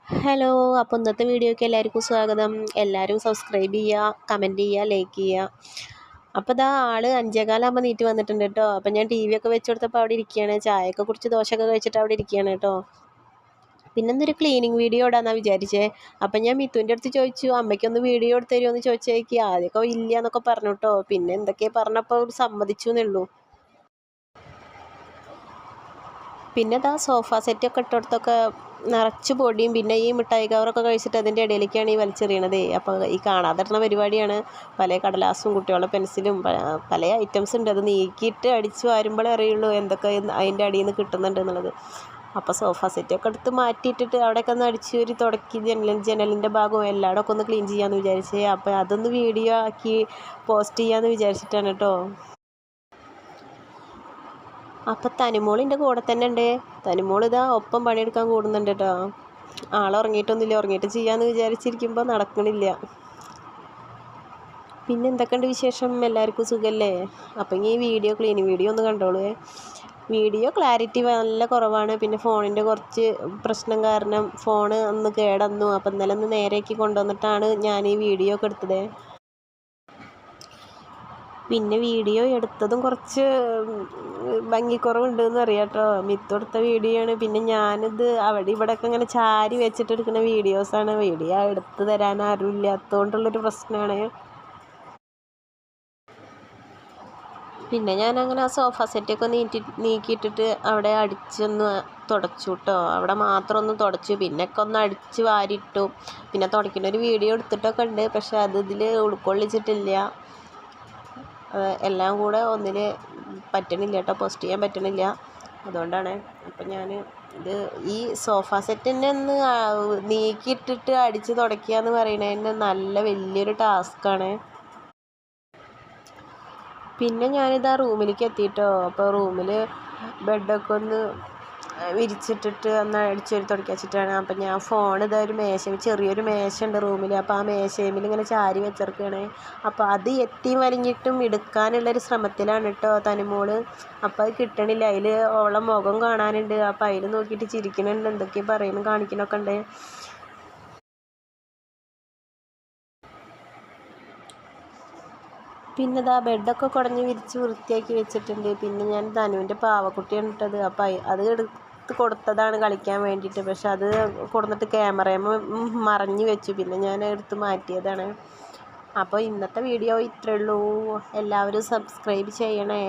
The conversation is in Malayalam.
ഹലോ. അപ്പോൾ ഇന്നത്തെ വീഡിയോയ്ക്ക് എല്ലാവർക്കും സ്വാഗതം. എല്ലാവരും സബ്സ്ക്രൈബ് ചെയ്യുക, കമൻറ്റ് ചെയ്യുക, ലൈക്ക് ചെയ്യുക. അപ്പോൾ ഇതാ ആൾ 5:15 നീറ്റ് വന്നിട്ടുണ്ട് കേട്ടോ. അപ്പോൾ ഞാൻ TV ഒക്കെ വെച്ച് കൊടുത്തപ്പോൾ അവിടെ ഇരിക്കുകയാണ്. ചായയൊക്കെ കുടിച്ച് ദോശയൊക്കെ കഴിച്ചിട്ട് അവിടെ ഇരിക്കുകയാണ് കേട്ടോ. പിന്നെ എന്തൊരു ക്ലീനിങ് വീഡിയോ ഇടാന്നാണ് വിചാരിച്ചേ. അപ്പം ഞാൻ മിത്തുവിൻ്റെ അടുത്ത് ചോദിച്ചു, അമ്മയ്ക്കൊന്ന് വീഡിയോ എടുത്ത് തരുമോ എന്ന് ചോദിച്ചേക്ക്. ആദ്യമൊക്കെ ഇല്ല എന്നൊക്കെ പറഞ്ഞു കേട്ടോ. പിന്നെ എന്തൊക്കെയാണ് പറഞ്ഞപ്പോൾ സമ്മതിച്ചു എന്നുള്ളൂ. പിന്നെ ഇതാ സോഫ സെറ്റൊക്കെ ഇട്ടിടത്തൊക്കെ നിറച്ച് പൊടിയും പിന്നെ ഈ മിഠായി കവറൊക്കെ കഴിച്ചിട്ട് അതിൻ്റെ ഇടയിലേക്കാണ് ഈ വലിച്ചെറിയണത്. അപ്പോൾ ഈ കാണാതെ ഇടുന്ന പരിപാടിയാണ്. പല കടലാസും കുട്ടികളുടെ പെൻസിലും പല ഐറ്റംസ് ഉണ്ട്. അത് നീക്കിയിട്ട് അടിച്ച് വാരുമ്പോഴേ അറിയുള്ളൂ എന്തൊക്കെ അതിൻ്റെ അടിയിൽ നിന്ന് കിട്ടുന്നുണ്ട് എന്നുള്ളത്. അപ്പോൾ സോഫ സെറ്റൊക്കെ എടുത്ത് മാറ്റിയിട്ടിട്ട് അവിടെയൊക്കെ ഒന്ന് അടിച്ച് ഒരു തുടക്കി ജനലിൻ്റെ ഭാഗവും എല്ലായിടമൊക്കെ ഒന്ന് ക്ലീൻ ചെയ്യാമെന്ന് വിചാരിച്ചേ. അപ്പോൾ അതൊന്ന് വീഡിയോ ആക്കി പോസ്റ്റ് ചെയ്യാമെന്ന് വിചാരിച്ചിട്ടാണ് കേട്ടോ. അപ്പം തനിമോളിൻ്റെ കൂടെ തന്നെ ഉണ്ട്. തനിമോൾ ഇതാ ഒപ്പം പണിയെടുക്കാൻ കൂടുന്നുണ്ട് കേട്ടോ. ഉറങ്ങിയിട്ടൊന്നുമില്ല. ഉറങ്ങിയിട്ട് ചെയ്യാമെന്ന് വിചാരിച്ചിരിക്കുമ്പോൾ നടക്കണില്ല. പിന്നെ എന്തൊക്കെയുണ്ട് വിശേഷം? എല്ലാവർക്കും സുഖമല്ലേ? അപ്പം ഈ ക്ലീനിങ് വീഡിയോ ഒന്ന് കണ്ടോളൂ. വീഡിയോ ക്ലാരിറ്റി നല്ല കുറവാണ്. പിന്നെ ഫോണിൻ്റെ കുറച്ച് പ്രശ്നം കാരണം ഫോണ് ഒന്ന് കേടന്നു. അപ്പം ഇന്നലെ ഒന്ന് നേരെയാക്കി കൊണ്ടുവന്നിട്ടാണ് ഞാൻ ഈ വീഡിയോ ഒക്കെ എടുത്തത്. പിന്നെ വീഡിയോ എടുത്തതും കുറച്ച് ഭംഗിക്കുറവുണ്ടെന്ന് അറിയാം കേട്ടോ. മിത്തെടുത്ത വീഡിയോ ആണ്. പിന്നെ ഞാനിത് അവിടെ ഇവിടെയൊക്കെ ഇങ്ങനെ ചാരി വെച്ചിട്ട് എടുക്കുന്ന വീഡിയോസാണ്. വീഡിയോ എടുത്ത് തരാൻ ആരും ഇല്ലാത്തതുകൊണ്ടുള്ളൊരു പ്രശ്നമാണ്. പിന്നെ ഞാനങ്ങനെ ആ സോഫ സെറ്റൊക്കെ നീക്കിയിട്ടിട്ട് അവിടെ അടിച്ചൊന്ന് തുടച്ചു കേട്ടോ. അവിടെ മാത്രം ഒന്ന് തുടച്ചു. പിന്നൊക്കെ ഒന്ന് അടിച്ച് വാരിയിട്ടു. പിന്നെ തുടയ്ക്കുന്നൊരു വീഡിയോ എടുത്തിട്ടൊക്കെ ഉണ്ട്. പക്ഷെ അത് ഇതിൽ ഉൾക്കൊള്ളിച്ചിട്ടില്ല. എല്ലാം കൂടെ ഒന്നിൽ പറ്റണില്ല കേട്ടോ. പോസ്റ്റ് ചെയ്യാൻ പറ്റണില്ല. അതുകൊണ്ടാണ്. അപ്പം ഞാൻ ഈ സോഫ സെറ്റ് തന്നെ ഒന്ന് നീക്കിയിട്ടിട്ട് അടിച്ച് തുടയ്ക്കുക എന്ന് പറയുന്നതിന് നല്ല വലിയൊരു ടാസ്ക്കാണ്. പിന്നെ ഞാനിതാ റൂമിലേക്ക് എത്തിയിട്ടോ. അപ്പോൾ റൂമിൽ ബെഡൊക്കെ ഒന്ന് വിരിച്ചിട്ടിട്ട് ഒന്ന് അടിച്ചൊരു തുടക്കി വെച്ചിട്ടാണ്. അപ്പം ഞാൻ ഫോൺ ഒരു ചെറിയൊരു മേശ ഉണ്ട് റൂമിൽ. അപ്പോൾ ആ മേശയിൽ ഇങ്ങനെ ചാരി വെച്ചിരിക്കുകയാണ്. അപ്പോൾ അത് എത്തി വലിഞ്ഞിട്ടും എടുക്കാനുള്ളൊരു ശ്രമത്തിലാണ് കേട്ടോ തനിമോള്. അപ്പോൾ അത് കിട്ടണില്ല. അതിൽ ഓളെ മുഖം കാണാനുണ്ട്. അപ്പോൾ അതിൽ നോക്കിയിട്ട് ചിരിക്കുന്നുണ്ട്. എന്തൊക്കെയാണ് പറയുന്നു കാണിക്കണമൊക്കെ ഉണ്ട്. പിന്നെ ഇതാ ബെഡൊക്കെ കുടഞ്ഞ് വിരിച്ച് വൃത്തിയാക്കി വെച്ചിട്ടുണ്ട്. പിന്നെ ഞാൻ ധനുവിൻ്റെ പാവക്കുട്ടിയാണ് ഇട്ടത്. അപ്പോൾ അത് എടുത്ത് കൊടുത്തതാണ് കളിക്കാൻ വേണ്ടിയിട്ട്. പക്ഷെ അത് കൊടുത്തിട്ട് ക്യാമറയിൽ മറഞ്ഞു വെച്ചു. പിന്നെ ഞാൻ എടുത്ത് മാറ്റിയതാണ്. അപ്പോൾ ഇന്നത്തെ വീഡിയോ ഇത്രയേ ഉള്ളൂ. എല്ലാവരും സബ്സ്ക്രൈബ് ചെയ്യണേ.